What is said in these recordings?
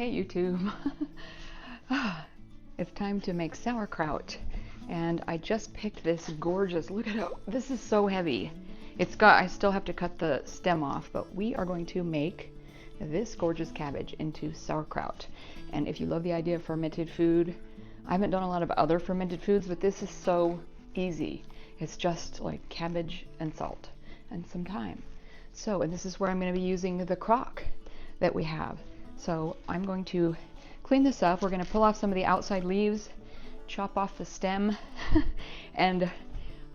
Hey YouTube. It's time to make sauerkraut, and I just picked this gorgeous, look at how, this is so heavy. I still have to cut the stem off, but we are going to make this gorgeous cabbage into sauerkraut. And if you love the idea of fermented food, I haven't done a lot of other fermented foods, but this is so easy. It's just like cabbage and salt and some thyme. So, and this is where I'm going to be using the crock that we have. So I'm going to clean this up. We're going to pull off some of the outside leaves, chop off the stem, and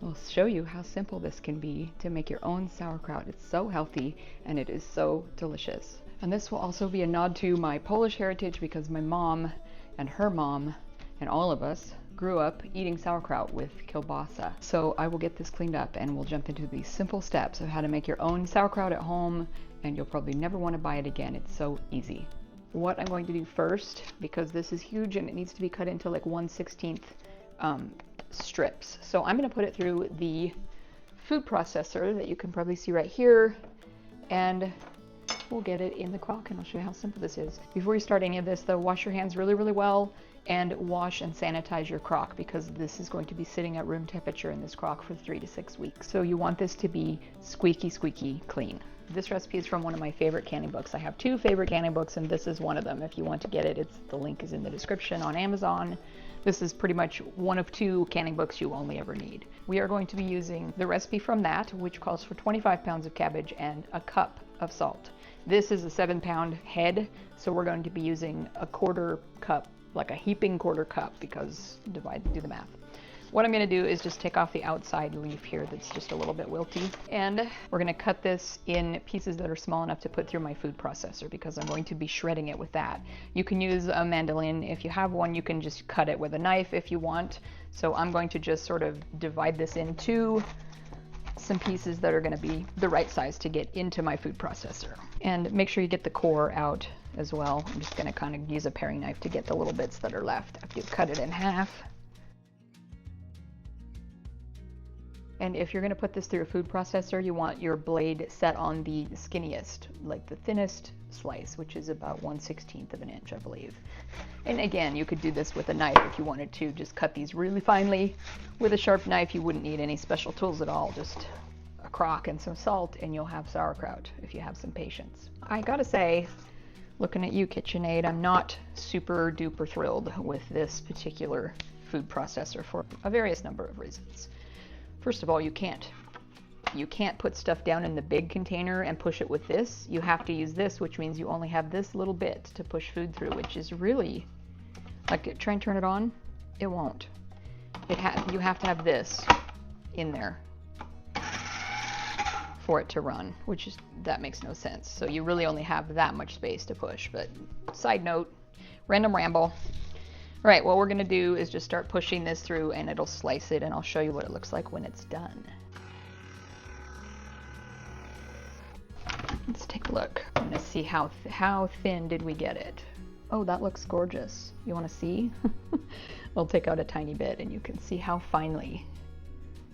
I'll show you how simple this can be to make your own sauerkraut. It's so healthy and it is so delicious. And this will also be a nod to my Polish heritage, because my mom and her mom and all of us grew up eating sauerkraut with kielbasa. So I will get this cleaned up and we'll jump into these simple steps of how to make your own sauerkraut at home, and you'll probably never want to buy it again. It's so easy. What I'm going to do first, because this is huge and it needs to be cut into like 1/16 strips. So I'm going to put it through the food processor that you can probably see right here, and we'll get it in the crock and I'll show you how simple this is. Before you start any of this though, wash your hands really, really well and wash and sanitize your crock, because this is going to be sitting at room temperature in this crock for 3 to 6 weeks. So you want this to be squeaky, squeaky clean. This recipe is from one of my favorite canning books. I have 2 favorite canning books and this is one of them. If you want to get it, the link is in the description on Amazon. This is pretty much one of 2 canning books you only ever need. We are going to be using the recipe from that, which calls for 25 pounds of cabbage and a cup of salt. This is a 7-pound head, so we're going to be using a 1/4 cup, like a heaping 1/4 cup, because do the math. What I'm going to do is just take off the outside leaf here that's just a little bit wilty, and we're going to cut this in pieces that are small enough to put through my food processor, because I'm going to be shredding it with that. You can use a mandolin if you have one. You can just cut it with a knife if you want. So I'm going to just sort of divide this into some pieces that are going to be the right size to get into my food processor. And make sure you get the core out as well. I'm just going to kind of use a paring knife to get the little bits that are left after you cut it in half. And if you're going to put this through a food processor, you want your blade set on the skinniest, like the thinnest slice, which is about 1/16 of an inch, I believe. And again, you could do this with a knife if you wanted to. Just cut these really finely with a sharp knife. You wouldn't need any special tools at all. Just a crock and some salt and you'll have sauerkraut if you have some patience. I gotta say, looking at you, KitchenAid, I'm not super duper thrilled with this particular food processor for a various number of reasons. First of all, you can't put stuff down in the big container and push it with this. You have to use this, which means you only have this little bit to push food through, which is really, like, try and turn it on, it won't. You have to have this in there for it to run, that makes no sense. So you really only have that much space to push. But side note, random ramble. All right, what we're going to do is just start pushing this through and it'll slice it, and I'll show you what it looks like when it's done. Let's take a look. I'm going to see how thin did we get it. Oh, that looks gorgeous. You want to see? We'll take out a tiny bit and you can see how finely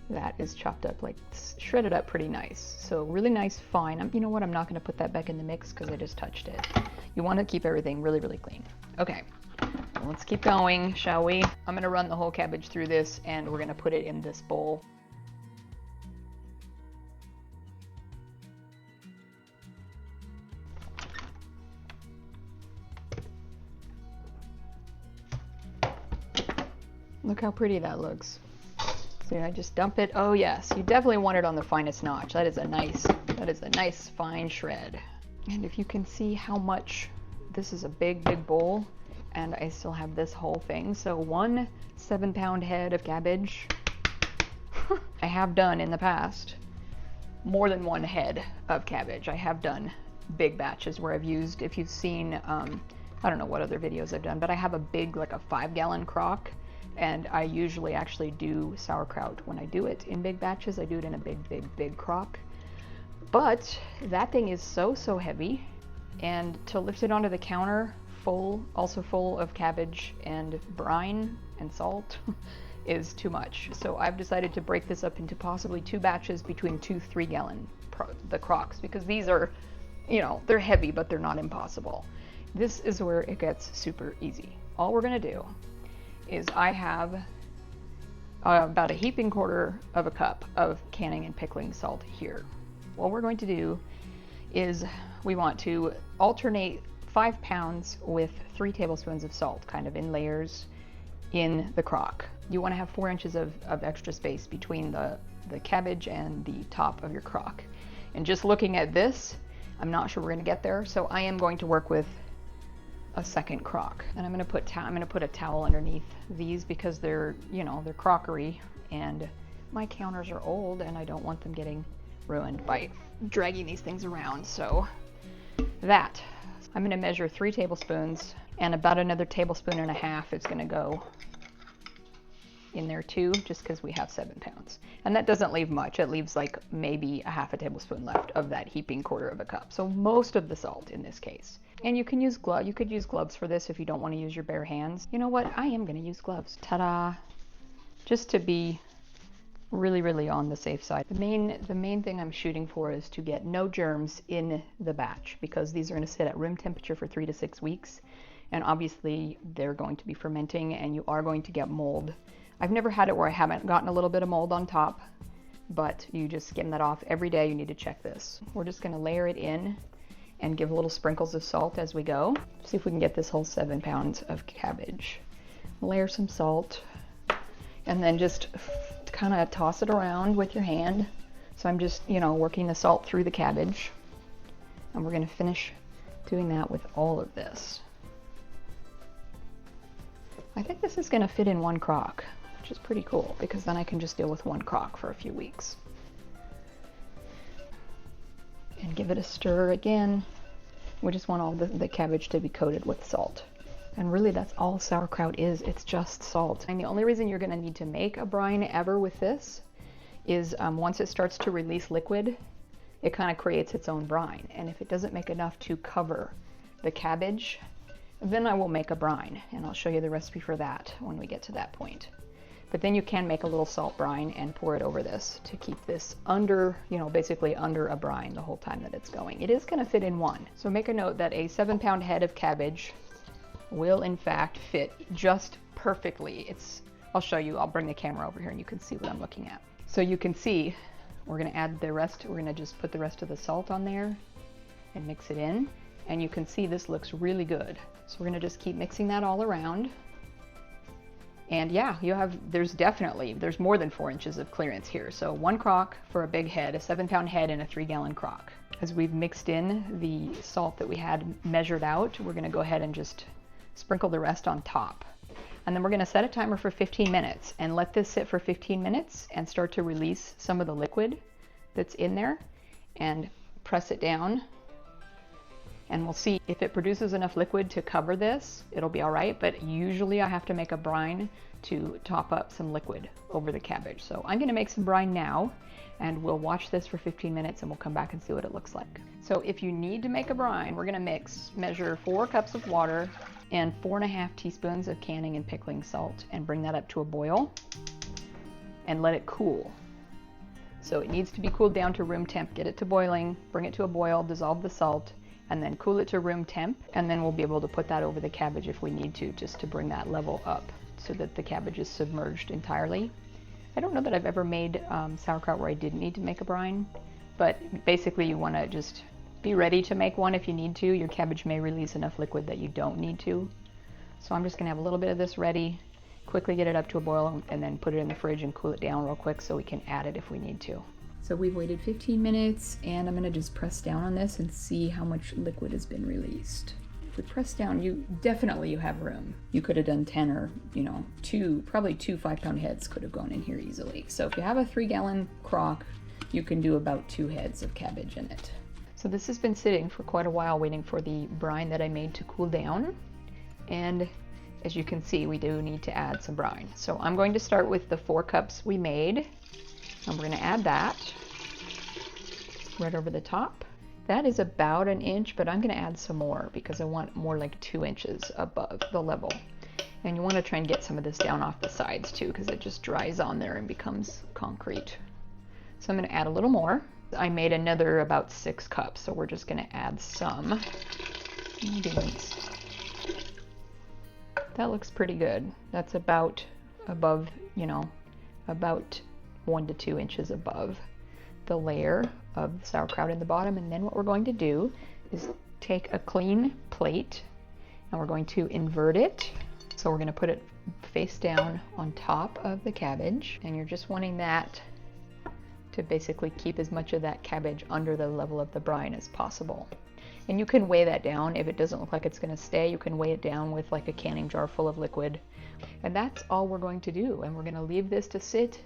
that is chopped up, like shredded up pretty nice. So really nice, fine. You know what? I'm not going to put that back in the mix because I just touched it. You want to keep everything really, really clean. Okay. Let's keep going, shall we? I'm going to run the whole cabbage through this and we're going to put it in this bowl. Look how pretty that looks. So I just dump it. Oh yes, you definitely want it on the finest notch. That is a nice fine shred. And if you can see how much, this is a big, big bowl. And I still have this whole thing. So 1 7-pound head of cabbage. I have done in the past more than 1 head of cabbage. I have done big batches where I've used, if you've seen, I don't know what other videos I've done, but I have a big, like a 5-gallon crock. And I usually actually do sauerkraut when I do it in big batches. I do it in a big crock. But that thing is so heavy. And to lift it onto the counter, also full of cabbage and brine and salt is too much. So I've decided to break this up into possibly 2 batches between 2 3-gallon the crocks, because these are, you know, they're heavy, but they're not impossible. This is where it gets super easy. All we're gonna do is I have about a heaping quarter of a cup of canning and pickling salt here. What we're going to do is we want to alternate 5 pounds with 3 tablespoons of salt, kind of in layers in the crock. You want to have 4 inches of extra space between the cabbage and the top of your crock. And just looking at this, I'm not sure we're going to get there, so I am going to work with a second crock. And I'm going to put a towel underneath these because they're, you know, they're crockery, and my counters are old and I don't want them getting ruined by dragging these things around. So that, I'm going to measure 3 tablespoons, and about another tablespoon and a half is going to go in there too, just because we have 7 pounds. And that doesn't leave much. It leaves like maybe a half a tablespoon left of that heaping quarter of a cup. So most of the salt in this case. And you can use gloves. You could use gloves for this if you don't want to use your bare hands. You know what? I am going to use gloves. Ta-da! Just to be really, really on the safe side. The main thing I'm shooting for is to get no germs in the batch, because these are going to sit at room temperature for 3 to 6 weeks. And obviously they're going to be fermenting and you are going to get mold. I've never had it where I haven't gotten a little bit of mold on top, but you just skim that off every day. You need to check this. We're just going to layer it in and give little sprinkles of salt as we go. See if we can get this whole 7 pounds of cabbage. Layer some salt and then just kind of toss it around with your hand. So I'm just, you know, working the salt through the cabbage, and we're going to finish doing that with all of this. I think this is going to fit in 1 crock, which is pretty cool, because then I can just deal with 1 crock for a few weeks. And give it a stir again. We just want all the cabbage to be coated with salt. And really that's all sauerkraut is. It's just salt. And the only reason you're going to need to make a brine ever with this is once it starts to release liquid, it kind of creates its own brine. And if it doesn't make enough to cover the cabbage, then I will make a brine, and I'll show you the recipe for that when we get to that point. But then you can make a little salt brine and pour it over this to keep this under, you know, basically under a brine the whole time that it's going. It is going to fit in 1. So make a note that a 7-pound head of cabbage will in fact fit just perfectly. I'll show you, I'll bring the camera over here and you can see what I'm looking at. So you can see, we're going to add the rest, we're going to just put the rest of the salt on there and mix it in. And you can see this looks really good. So we're going to just keep mixing that all around. And yeah, there's more than 4 inches of clearance here. So 1 crock for a big head, a 7-pound head, and a 3-gallon crock. As we've mixed in the salt that we had measured out, we're going to go ahead and just sprinkle the rest on top. And then we're going to set a timer for 15 minutes and let this sit for 15 minutes and start to release some of the liquid that's in there, and press it down. And we'll see if it produces enough liquid to cover this, it'll be all right. But usually I have to make a brine to top up some liquid over the cabbage. So I'm going to make some brine now, and we'll watch this for 15 minutes and we'll come back and see what it looks like. So if you need to make a brine, we're going to measure 4 cups of water and 4.5 teaspoons of canning and pickling salt, and bring that up to a boil and let it cool. So it needs to be cooled down to room temp. Get it to boiling, bring it to a boil, dissolve the salt, and then cool it to room temp, and then we'll be able to put that over the cabbage if we need to, just to bring that level up so that the cabbage is submerged entirely. I don't know that I've ever made sauerkraut where I didn't need to make a brine, but basically you want to just be ready to make one if you need to. Your cabbage may release enough liquid that you don't need to. So I'm just going to have a little bit of this ready, quickly get it up to a boil, and then put it in the fridge and cool it down real quick so we can add it if we need to. So we've waited 15 minutes, and I'm going to just press down on this and see how much liquid has been released. If we press down, you have room. You could have done 10 or, you know, probably 2 5-pound heads could have gone in here easily. So if you have a 3-gallon crock, you can do about 2 heads of cabbage in it. So this has been sitting for quite a while waiting for the brine that I made to cool down. And as you can see, we do need to add some brine. So I'm going to start with the 4 cups we made. And we're going to add that right over the top. That is about 1 inch, but I'm going to add some more because I want more like 2 inches above the level. And you want to try and get some of this down off the sides too, because it just dries on there and becomes concrete. So I'm going to add a little more. I made another about 6 cups, so we're just going to add some. beans. That looks pretty good. That's about above, you know, about 1 to 2 inches above the layer of sauerkraut in the bottom. And then what we're going to do is take a clean plate and we're going to invert it. So we're going to put it face down on top of the cabbage, and you're just wanting that to basically keep as much of that cabbage under the level of the brine as possible. And you can weigh that down. If it doesn't look like it's going to stay, you can weigh it down with like a canning jar full of liquid. And that's all we're going to do. And we're going to leave this to sit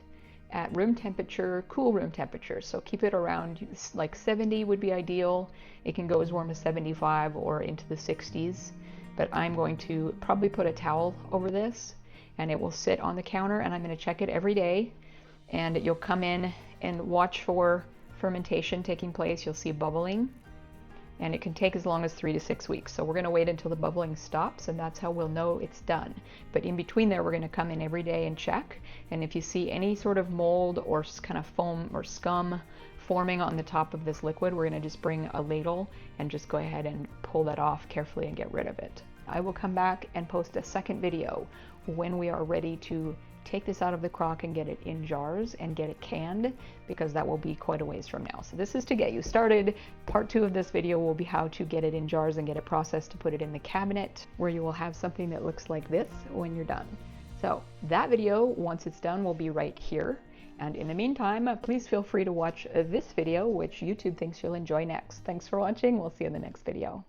at room temperature, cool room temperature. So keep it around like 70 would be ideal. It can go as warm as 75 or into the 60s. But I'm going to probably put a towel over this and it will sit on the counter, and I'm going to check it every day. And you'll come in and watch for fermentation taking place. You'll see bubbling, and it can take as long as 3 to 6 weeks. So we're going to wait until the bubbling stops, and that's how we'll know it's done. But in between there, we're going to come in every day and check. And if you see any sort of mold or kind of foam or scum forming on the top of this liquid, we're going to just bring a ladle and just go ahead and pull that off carefully and get rid of it. I will come back and post a second video when we are ready to take this out of the crock and get it in jars and get it canned, because that will be quite a ways from now. So this is to get you started. Part 2 of this video will be how to get it in jars and get it processed to put it in the cabinet, where you will have something that looks like this when you're done. So that video, once it's done, will be right here. And in the meantime, please feel free to watch this video, which YouTube thinks you'll enjoy next. Thanks for watching. We'll see you in the next video.